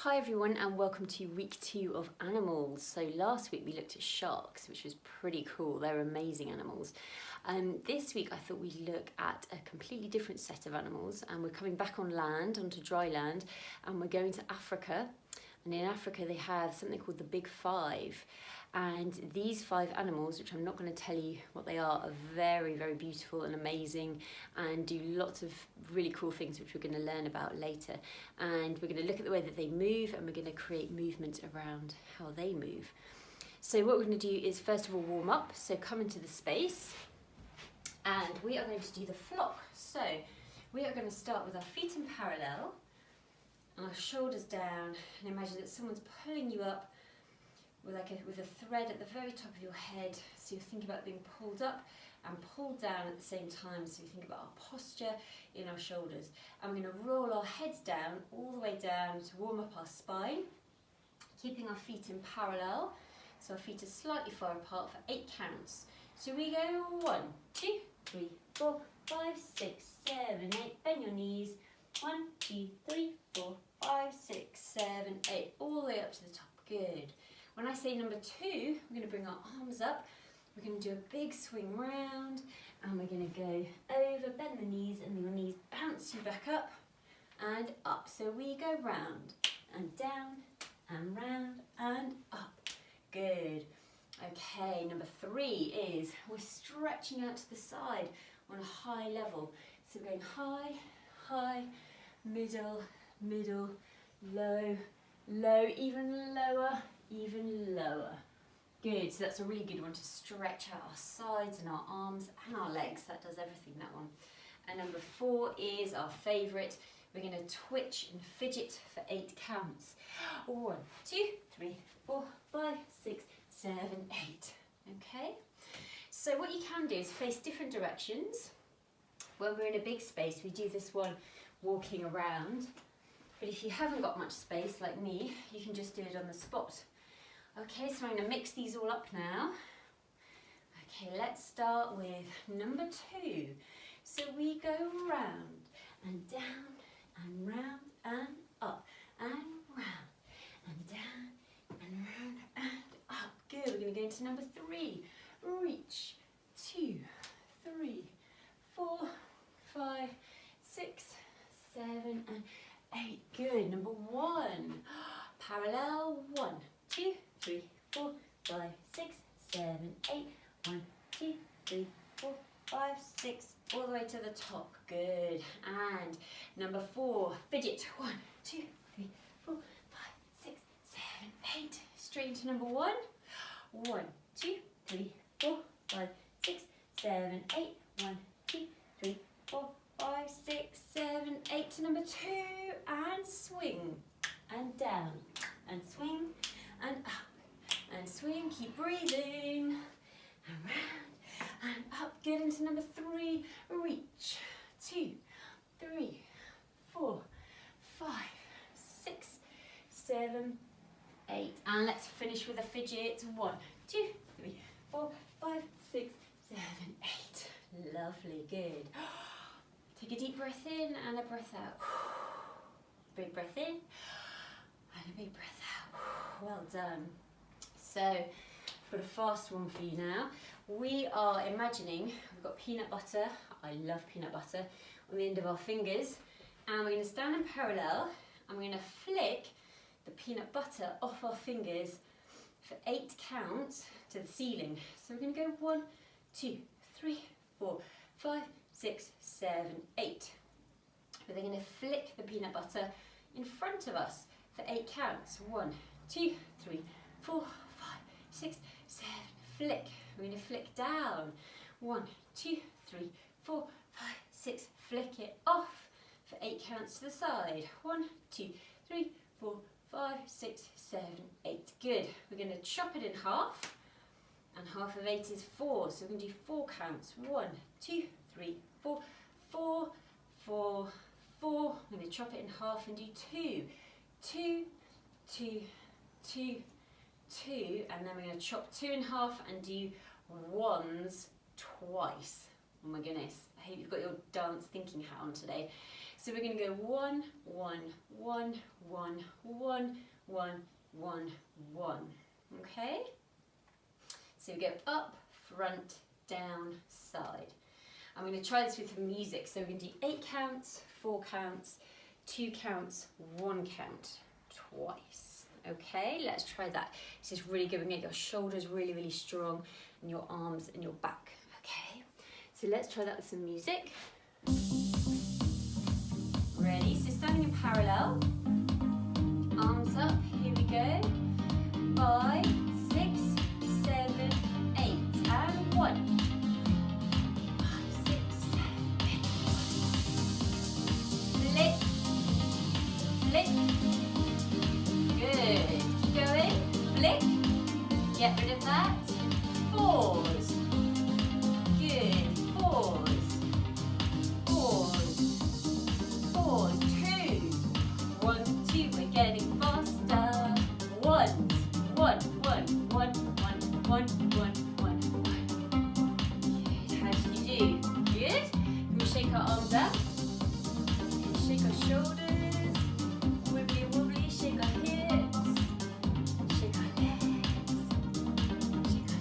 Hi everyone and welcome to week 2 of animals. So last week we looked at sharks, which was pretty cool. They're amazing animals. This week I thought we'd look at a completely different set of animals, and we're coming back on land, onto dry land, and we're going to Africa. And in Africa they have something called the Big Five. And these 5 animals, which I'm not going to tell you what they are very, very beautiful and amazing and do lots of really cool things which we're going to learn about later. And we're going to look at the way that they move, and we're going to create movement around how they move. So what we're going to do is first of all warm up. So come into the space and we are going to do the flock. So we are going to start with our feet in parallel and our shoulders down, and imagine that someone's pulling you up with a thread at the very top of your head. So you think about being pulled up and pulled down at the same time. So we think about our posture in our shoulders. And we're going to roll our heads down, all the way down to warm up our spine, keeping our feet in parallel. So our feet are slightly far apart for 8 counts. So we go 1, 2, 3, 4, 5, 6, 7, 8. Bend your knees. 1, 2, 3, 4, 5, 6, 7, 8. All the way up to the top. Good. When I say number 2, we're going to bring our arms up, we're going to do a big swing round, and we're going to go over, bend the knees, and your knees bounce you back up and up. So we go round and down and round and up. Good. Okay, number 3 is we're stretching out to the side on a high level. So we're going high, high, middle, middle, low, low, even lower, even lower. Good, so that's a really good one to stretch out our sides and our arms and our legs. That does everything, that one. And number 4 is our favourite. We're going to twitch and fidget for 8 counts. 1, 2, 3, 4, 5, 6, 7, 8. Okay? So what you can do is face different directions. When we're in a big space, we do this one walking around. But if you haven't got much space, like me, you can just do it on the spot. Okay, so I'm going to mix these all up now. Okay, let's start with number 2. So we go round and down and round and up and round and down and round and up. Good, we're going to go into number 3. Reach. 2, 3, 4, 5, 6, 7 and 8. Good. Number 1. Parallel. 1, 2, 3, 4, 5, 6, 7, 8. 1, 2, 3, 4, 5, 6. All the way to the top. Good. And number 4. Fidget. 1, 2, 3, 4, 5, 6, 7, 8. Straight into number 1. 1, 2, 3, 4, 5, 6, 7, 8. 1, 2, 3, 4, 5, 6, 7, 8 to number 2, and swing and down and swing and up and swing. Keep breathing and round and up. Get into number 3. Reach. 2, 3, 4, 5, 6, 7, 8. And let's finish with a fidget. 1, 2, 3, 4, 5, 6, 7, 8. Lovely. Good. Take a deep breath in and a breath out. Big breath in and a big breath out. Well done. So, I've got a fast one for you now. We are imagining we've got peanut butter. I love peanut butter on the end of our fingers. And we're going to stand in parallel and we're going to flick the peanut butter off our fingers for 8 counts to the ceiling. So we're going to go 1, 2, 3, 4, 5, 6, 7, 8. We're then going to flick the peanut butter in front of us for 8 counts. 1, 2, 3, 4, 5, 6, 7. Flick. We're going to flick down. 1, 2, 3, 4, 5, 6. Flick it off for 8 counts to the side. 1, 2, 3, 4, 5, 6, 7, 8. Good. We're going to chop it in half. And half of 8 is 4. So we're going to do 4 counts. 1, 2, 3, 4, 4, 4, 4. I'm going to chop it in half and do 2, 2, 2, 2, 2. And then we're going to chop 2 in half and do 1s twice. Oh my goodness. I hope you've got your dance thinking hat on today. So we're going to go 1, 1, 1, 1, 1, 1, 1, 1. Okay? So we go up, front, down, side. I'm going to try this with the music. So we're going to do 8 counts, 4 counts, 2 counts, 1 count, twice. Okay, let's try that. This is really good. We're going to get your shoulders really, really strong and your arms and your back. Okay, so let's try that with some music. Ready? So standing in parallel, arms up, here we go. 5, 6, 7, 8, and 1. 5, 6, 7, 8. Flip, flip. Good. Keep going. Flick. Get rid of that. Pause. Good. Pause. Pause. Pause. 2. 1, 2. We're getting faster. 1. 1, 1, 1, 1, 1, 1, 1, 1. Good. How did you do? Good. Can we shake our arms up? Shake our shoulders. Wibbly wobbly. Shake our hips. Shake our legs. Shake our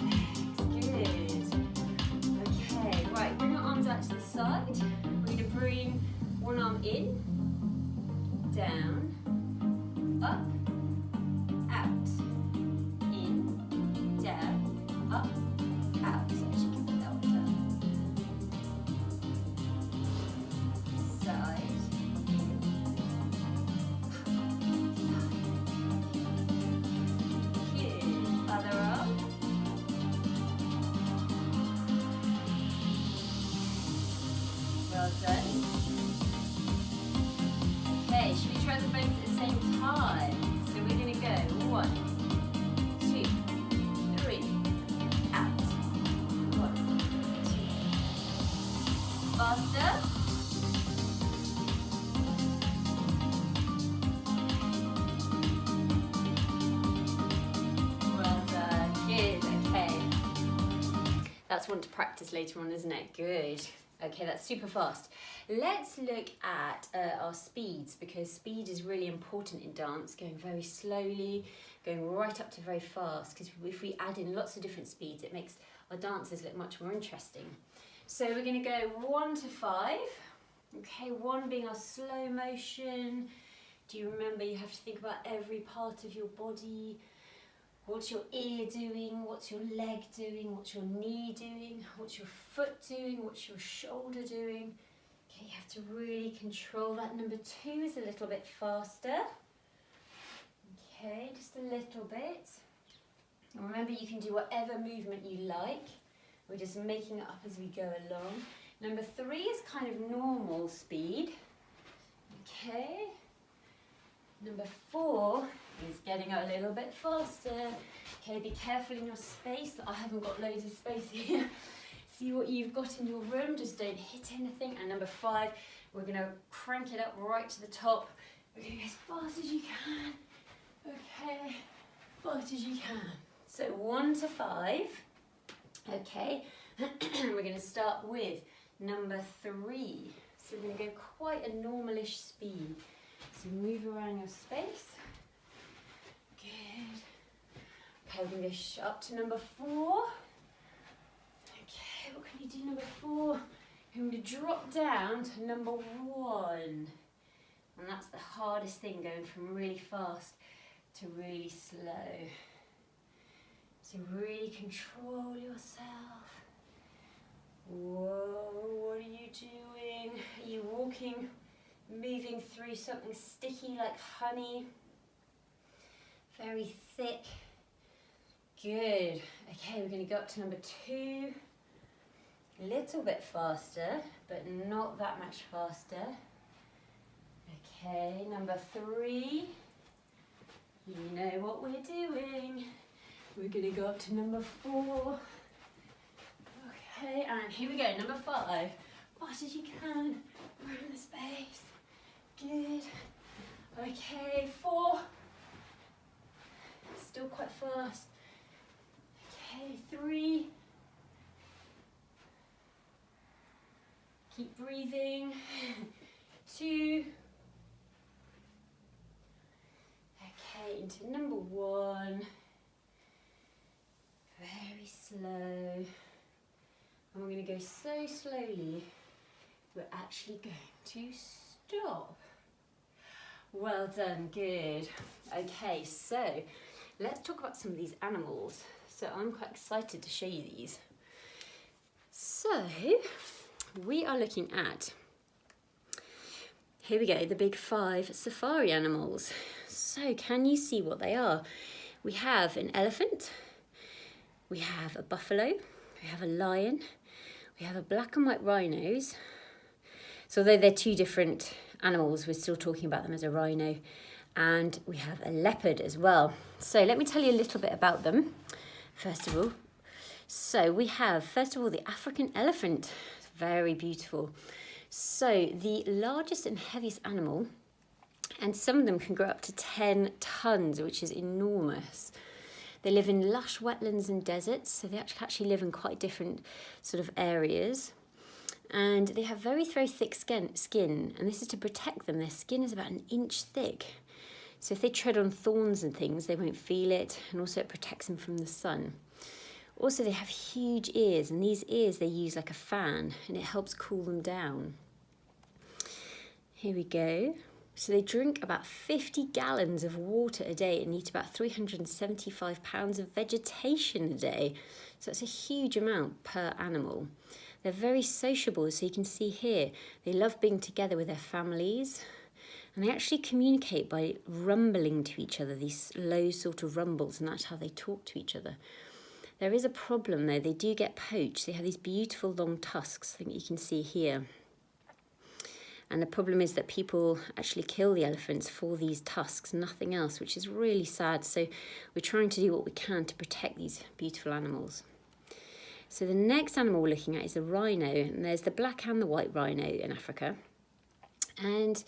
legs. Good. Okay. Right. Bring our arms out to the side. We're going to bring one arm in, down, up, out, in, down, up, out. So actually can put that one down. Side, in, side. Good. Other arm. Well done. Okay, should we try them both at the same time? So we're going to go 1, 2, 3, out. 1, 2. Faster. Well done. Good. Okay. That's one to practice later on, isn't it? Good. Okay, that's super fast. Let's look at our speeds, because speed is really important in dance, going very slowly, going right up to very fast, because if we add in lots of different speeds, it makes our dances look much more interesting. So we're going to go 1 to 5. Okay, 1 being our slow motion. Do you remember you have to think about every part of your body? What's your ear doing? What's your leg doing? What's your knee doing? What's your foot doing? What's your shoulder doing? Okay, you have to really control that. Number 2 is a little bit faster. Okay, just a little bit. And remember, you can do whatever movement you like. We're just making it up as we go along. Number 3 is kind of normal speed. Okay. Number 4 is getting a little bit faster. Okay, be careful in your space. I haven't got loads of space here. See what you've got in your room, just don't hit anything. And number 5, we're going to crank it up right to the top. We're going to go as fast as you can. Okay, fast as you can. So 1 to 5. Okay, we're going to start with number 3. So we're going to go quite a normalish speed. So move around your space. Good. Okay, we're going to go up to number 4. Okay, what can you do number 4? You're going to drop down to number 1. And that's the hardest thing, going from really fast to really slow. So really control yourself. Whoa, what are you doing? Are you walking, moving through something sticky like honey? Very thick. Good. Okay, we're going to go up to number 2. A little bit faster, but not that much faster. Okay, number 3. You know what we're doing. We're going to go up to number 4. Okay, and here we go, number 5. Fast as you can, right in the space. Good. Okay, 4. Still quite fast. Okay, 3. Keep breathing. 2. into number 1. Very slow. And we're going to go so slowly, we're actually going to stop. Well done, good. Okay, so let's talk about some of these animals. So I'm quite excited to show you these. So we are looking at, here we go, the big 5 safari animals. So can you see what they are? We have an elephant, we have a buffalo, we have a lion, we have a black and white rhinos. So although they're 2 different animals, we're still talking about them as a rhino. And we have a leopard as well. So let me tell you a little bit about them, first of all. So we have, first of all, the African elephant. It's very beautiful. So the largest and heaviest animal, and some of them can grow up to 10 tons, which is enormous. They live in lush wetlands and deserts, so they actually live in quite different sort of areas. And they have very, very thick skin, and this is to protect them. Their skin is about 1 inch thick. So if they tread on thorns and things, they won't feel it, and also it protects them from the sun. Also, they have huge ears, and these ears they use like a fan, and it helps cool them down. Here we go. So they drink about 50 gallons of water a day and eat about 375 pounds of vegetation a day. So that's a huge amount per animal. They're very sociable, so you can see here, they love being together with their families, and they actually communicate by rumbling to each other, these low sort of rumbles, and that's how they talk to each other. There is a problem though, they do get poached. They have these beautiful long tusks, I think you can see here. And the problem is that people actually kill the elephants for these tusks, nothing else, which is really sad. So we're trying to do what we can to protect these beautiful animals. So the next animal we're looking at is a rhino, and there's the black and the white rhino in Africa. And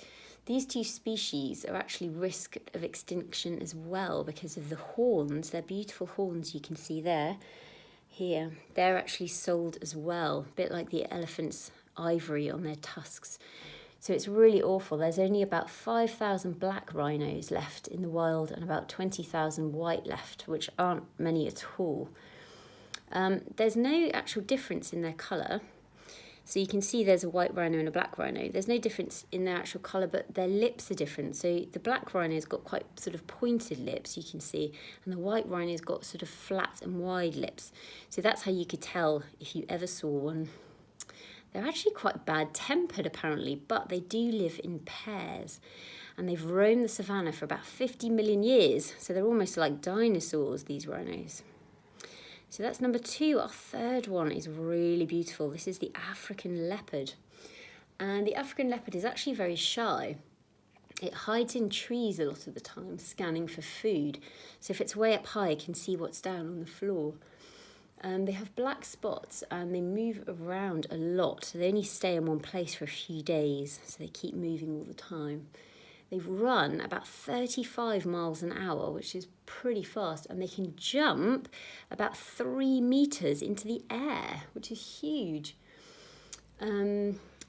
these 2 species are actually risk of extinction as well because of the horns. They're beautiful horns you can see there, here. They're actually sold as well, a bit like the elephant's ivory on their tusks. So it's really awful. There's only about 5,000 black rhinos left in the wild and about 20,000 white left, which aren't many at all. There's no actual difference in their colour. So you can see there's a white rhino and a black rhino. There's no difference in their actual colour, but their lips are different. So the black rhino's got quite sort of pointed lips, you can see, and the white rhino's got sort of flat and wide lips. So that's how you could tell if you ever saw one. They're actually quite bad-tempered apparently, but they do live in pairs. And they've roamed the savannah for about 50 million years. So they're almost like dinosaurs, these rhinos. So that's number 2. Our third one is really beautiful. This is the African leopard. And the African leopard is actually very shy. It hides in trees a lot of the time, scanning for food. So if it's way up high, it can see what's down on the floor. They have black spots and they move around a lot. So they only stay in one place for a few days. So they keep moving all the time. They run about 35 miles an hour, which is pretty fast, and they can jump about 3 meters into the air, which is huge.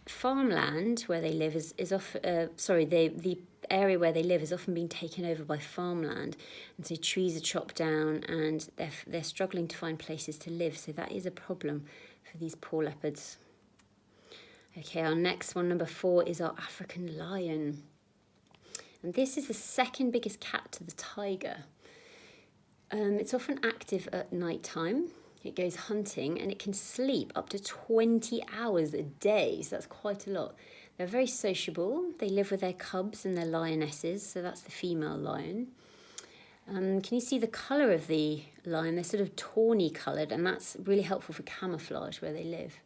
Farmland where they live is often, the area where they live has often been taken over by farmland, and so trees are chopped down, and they're struggling to find places to live. So that is a problem for these poor leopards. Okay, our next one, number 4, is our African lion. And this is the second biggest cat to the tiger. It's often active at night time. It goes hunting and it can sleep up to 20 hours a day. So that's quite a lot. They're very sociable. They live with their cubs and their lionesses. So that's the female lion. Can you see the colour of the lion? They're sort of tawny coloured, and that's really helpful for camouflage where they live.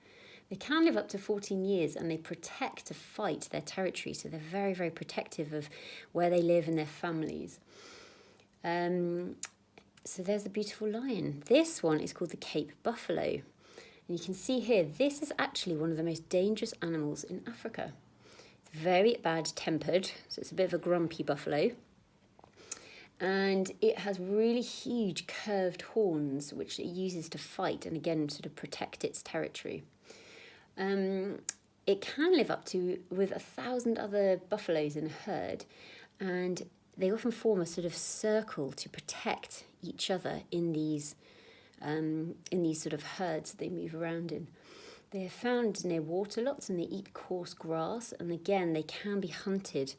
They can live up to 14 years, and they protect to fight their territory. So they're very, very protective of where they live and their families. So there's the beautiful lion. This one is called the Cape buffalo. And you can see here, this is actually one of the most dangerous animals in Africa. It's very bad-tempered, so it's a bit of a grumpy buffalo. And it has really huge curved horns, which it uses to fight and again sort of protect its territory. It can live up to with 1,000 other buffaloes in a herd, and they often form a sort of circle to protect each other in these sort of herds that they move around in. They're found near water lots and they eat coarse grass, and again they can be hunted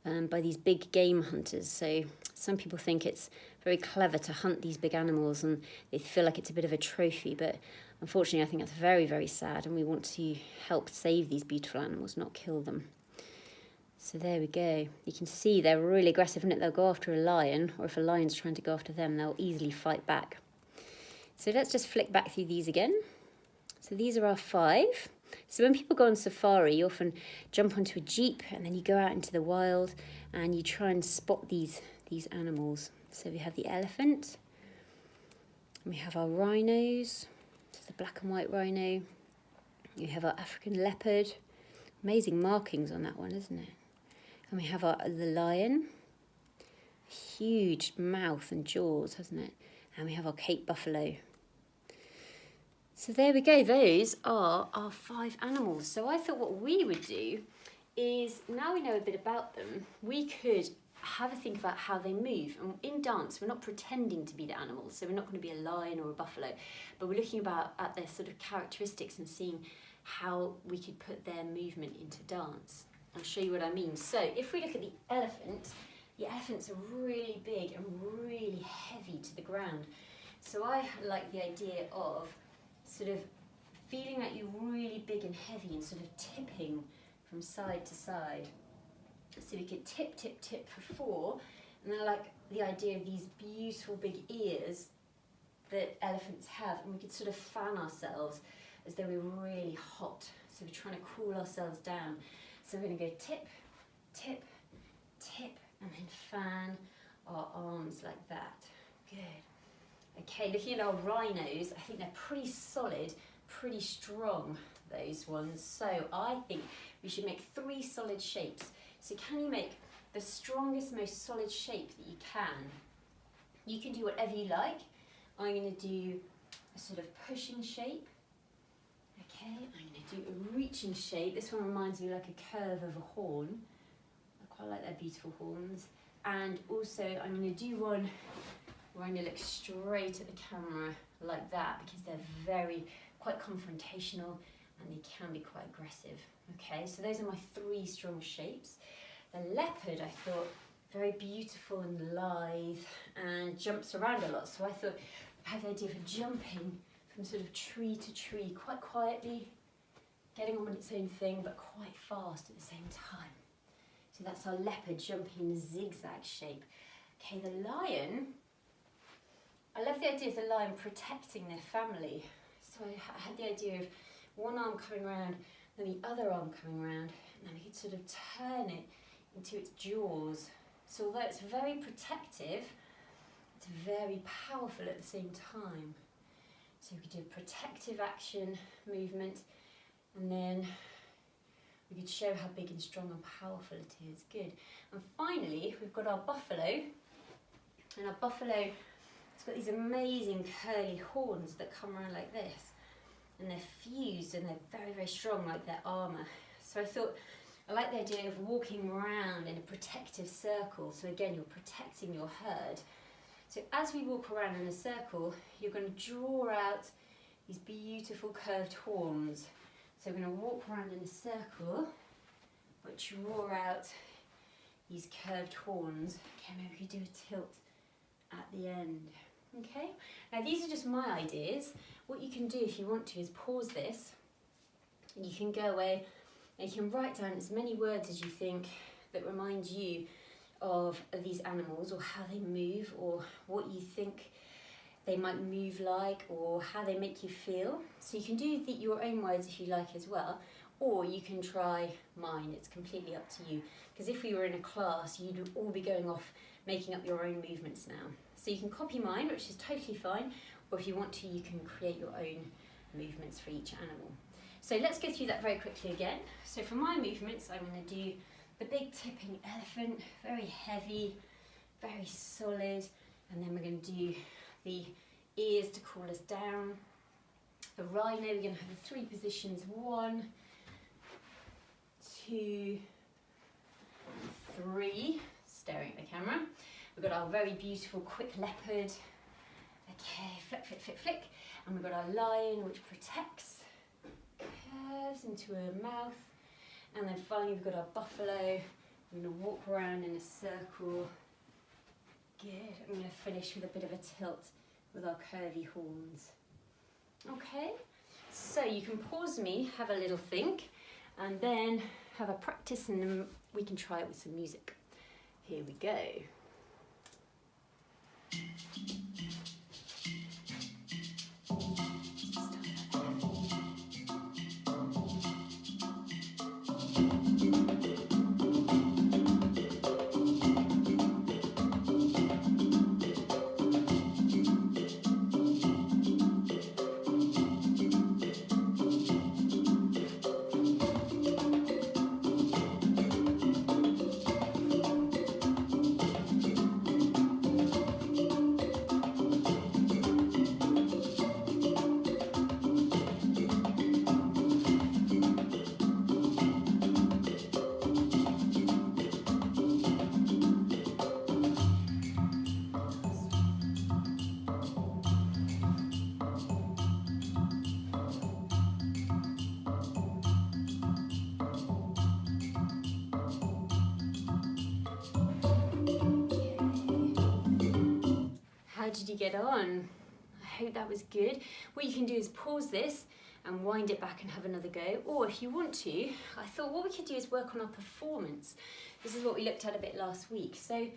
by these big game hunters. So some people think it's very clever to hunt these big animals and they feel like it's a bit of a trophy, but unfortunately I think that's very, very sad, and we want to help save these beautiful animals, not kill them. So there we go. You can see they're really aggressive, and they'll go after a lion, or if a lion's trying to go after them, they'll easily fight back. So let's just flick back through these again. So these are our 5. So when people go on safari, you often jump onto a jeep and then you go out into the wild and you try and spot these animals. So we have the elephant, and we have our rhinos, so the black and white rhino. You have our African leopard. Amazing markings on that one, isn't it? And we have the lion. Huge mouth and jaws, hasn't it? And we have our Cape buffalo. So there we go, those are our 5 animals. So I thought what we would do is, now we know a bit about them, we could have a think about how they move. And in dance, we're not pretending to be the animals, so we're not going to be a lion or a buffalo, but we're looking at their sort of characteristics and seeing how we could put their movement into dance. I'll show you what I mean. So if we look at the elephants are really big and really heavy to the ground. So I like the idea of sort of feeling like you're really big and heavy and sort of tipping from side to side. So we could tip, tip, tip for 4. And then I like the idea of these beautiful big ears that elephants have, and we could sort of fan ourselves as though we're really hot. So we're trying to cool ourselves down. So we're going to go tip, tip, tip, and then fan our arms like that. Good. Okay, looking at our rhinos, I think they're pretty solid, pretty strong, those ones. So I think we should make 3 solid shapes. So can you make the strongest, most solid shape that you can? You can do whatever you like. I'm going to do a sort of pushing shape. Okay, I'm going to do a reaching shape. This one reminds me like a curve of a horn. I quite like their beautiful horns. And also I'm going to do one where I'm going to look straight at the camera like that, because they're quite confrontational and they can be quite aggressive. Okay, so those are my 3 strong shapes. The leopard, I thought, very beautiful and lithe and jumps around a lot. So I thought I had the idea of jumping from sort of tree to tree quite quietly, getting on with its own thing, but quite fast at the same time. So that's our leopard jumping in a zigzag shape. Okay, the lion, I love the idea of the lion protecting their family. So I had the idea of one arm coming around and the other arm coming around, and then we could sort of turn it into its jaws. So although it's very protective, it's very powerful at the same time. So we could do a protective action movement, and then we could show how big and strong and powerful it is. Good. And finally, we've got our buffalo, and our buffalo, it's got these amazing curly horns that come around like this, and they're fused and they're very, very strong, like their armour. So I thought, I like the idea of walking around in a protective circle. So again, you're protecting your herd. So as we walk around in a circle, you're going to draw out these beautiful curved horns. So we're going to walk around in a circle, but draw out these curved horns. Okay, maybe we could do a tilt at the end. Okay, now these are just my ideas. What you can do if you want to is pause this, and you can go away and you can write down as many words as you think that remind you of these animals, or how they move, or what you think they might move like, or how they make you feel. So you can do your own words if you like as well, or you can try mine. It's completely up to you, because if we were in a class, you'd all be going off making up your own movements now. So you can copy mine, which is totally fine, or if you want to, you can create your own movements for each animal. So let's go through that very quickly again. So for my movements, I'm going to do the big tipping elephant, very heavy, very solid, and then we're going to do the ears to cool us down. The rhino, we're going to have the 3 positions, 1, 2, 3, staring at the camera. We've got our very beautiful quick leopard. Okay, flick, flick, flick, flick. And we've got our lion, which protects, curves into a mouth. And then finally we've got our buffalo. We're going to walk around in a circle. Good. I'm going to finish with a bit of a tilt with our curvy horns. Okay, so you can pause me, have a little think, and then have a practice, and then we can try it with some music. Here we go. How did you get on? I hope that was good. What you can do is pause this and wind it back and have another go. Or if you want to, I thought what we could do is work on our performance. This is what we looked at a bit last week. So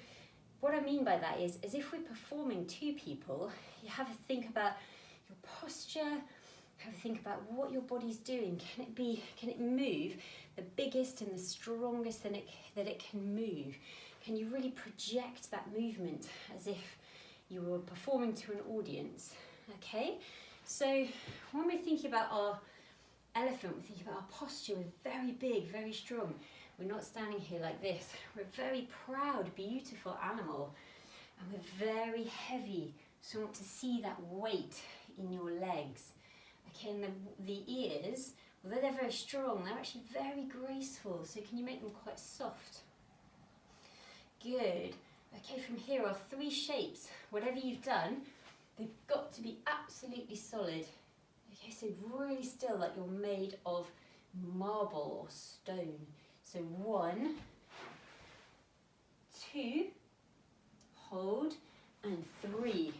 what I mean by that is, as if we're performing to people, you have to think about your posture, have a think about what your body's doing. Can it move the biggest and the strongest that it can move? Can you really project that movement as if you were performing to an audience? Okay, so when we're thinking about our elephant, we're thinking about our posture. We're very big, very strong. We're not standing here like this. We're a very proud, beautiful animal, and we're very heavy. So I want to see that weight in your legs. Okay, and the ears, although they're very strong, they're actually very graceful. So can you make them quite soft? Good. Okay, from here are 3 shapes. Whatever you've done, they've got to be absolutely solid. Okay, so really still, like you're made of marble or stone. So 1, 2, hold, and 3.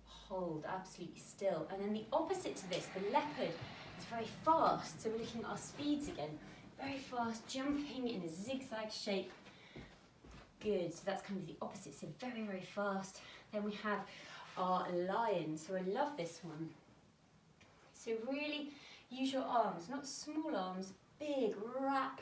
Hold absolutely still. And then the opposite to this, the leopard, is very fast. So we're looking at our speeds again. Very fast, jumping in a zigzag shape. Good, so that's kind of the opposite, so very, very fast. Then we have our lion, so I love this one. So really use your arms, not small arms, big, wrap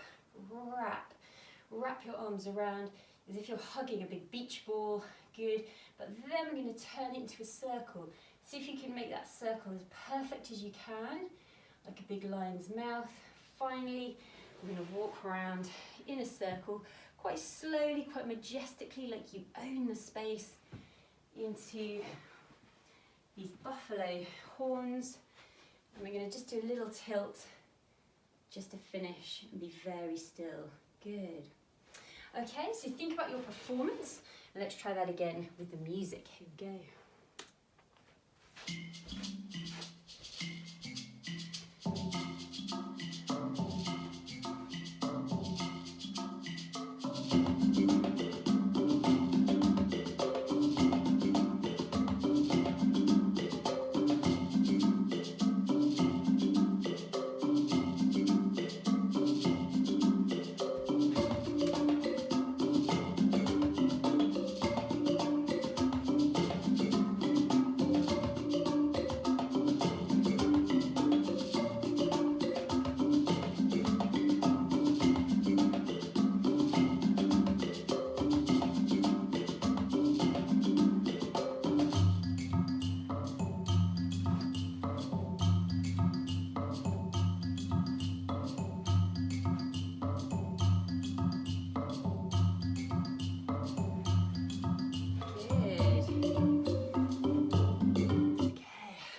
your arms around as if you're hugging a big beach ball. Good, but then we're going to turn it into a circle. See if you can make that circle as perfect as you can, like a big lion's mouth. Finally, we're going to walk around in a circle, quite slowly, quite majestically, like you own the space, into these buffalo horns. And we're going to just do a little tilt just to finish and be very still. Good. Okay, so think about your performance, and let's try that again with the music. Here we go.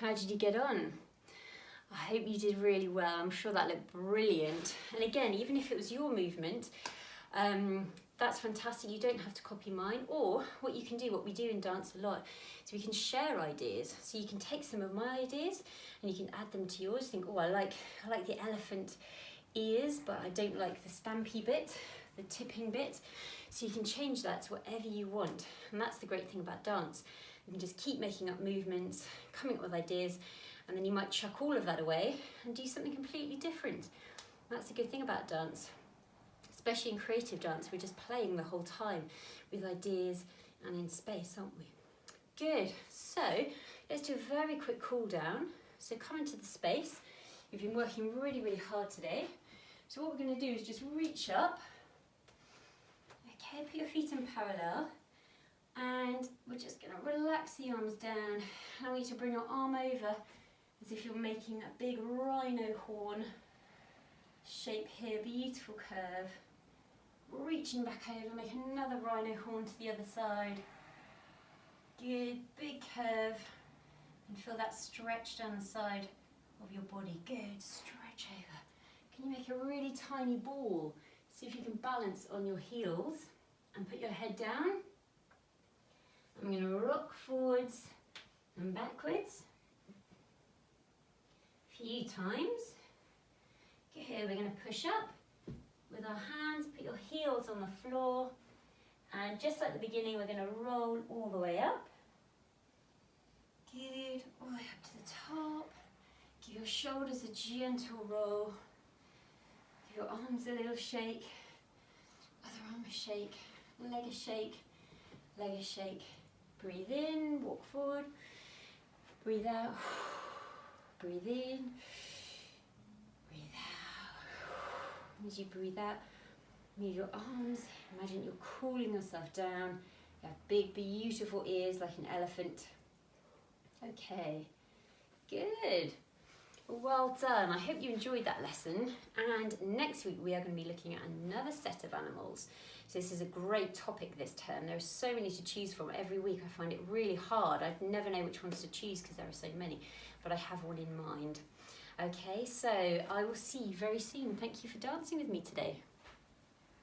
How did you get on? I hope you did really well. I'm sure that looked brilliant. And again, even if it was your movement, That's fantastic. You don't have to copy mine, or what you can do, what we do in dance a lot, is we can share ideas. So you can take some of my ideas and you can add them to yours. Think, oh, I like the elephant ears, but I don't like the stampy bit, the tipping bit. So you can change that to whatever you want. And that's the great thing about dance. You can just keep making up movements, coming up with ideas, and then you might chuck all of that away and do something completely different. That's the good thing about dance. Especially in creative dance, we're just playing the whole time with ideas and in space, aren't we? Good. So let's do a very quick cool down. So come into the space. You've been working really, really hard today. So what we're going to do is just reach up. Okay, put your feet in parallel. And we're just going to relax the arms down. And I want you to bring your arm over as if you're making a big rhino horn shape here. Beautiful curve. Reaching back over, make another rhino horn to the other side. Good, big curve. And feel that stretch down the side of your body. Good, stretch over. Can you make a really tiny ball? See if you can balance on your heels and put your head down. I'm going to rock forwards and backwards a few times. Okay, here we're going to push up with our hands, put your heels on the floor, and just like the beginning, we're going to roll all the way up. Good, all the way up to the top. Give your shoulders a gentle roll. Give your arms a little shake. Other arm a shake, leg a shake, leg a shake. Breathe in, walk forward. Breathe out. Breathe in. Breathe out. As you breathe out, move your arms. Imagine you're cooling yourself down. You have big, beautiful ears like an elephant. Okay, good. Well done. I hope you enjoyed that lesson. And next week we are going to be looking at another set of animals. So this is a great topic this term. There are so many to choose from. Every week I find it really hard. I never know which ones to choose because there are so many, but I have one in mind. Okay, so I will see you very soon. Thank you for dancing with me today.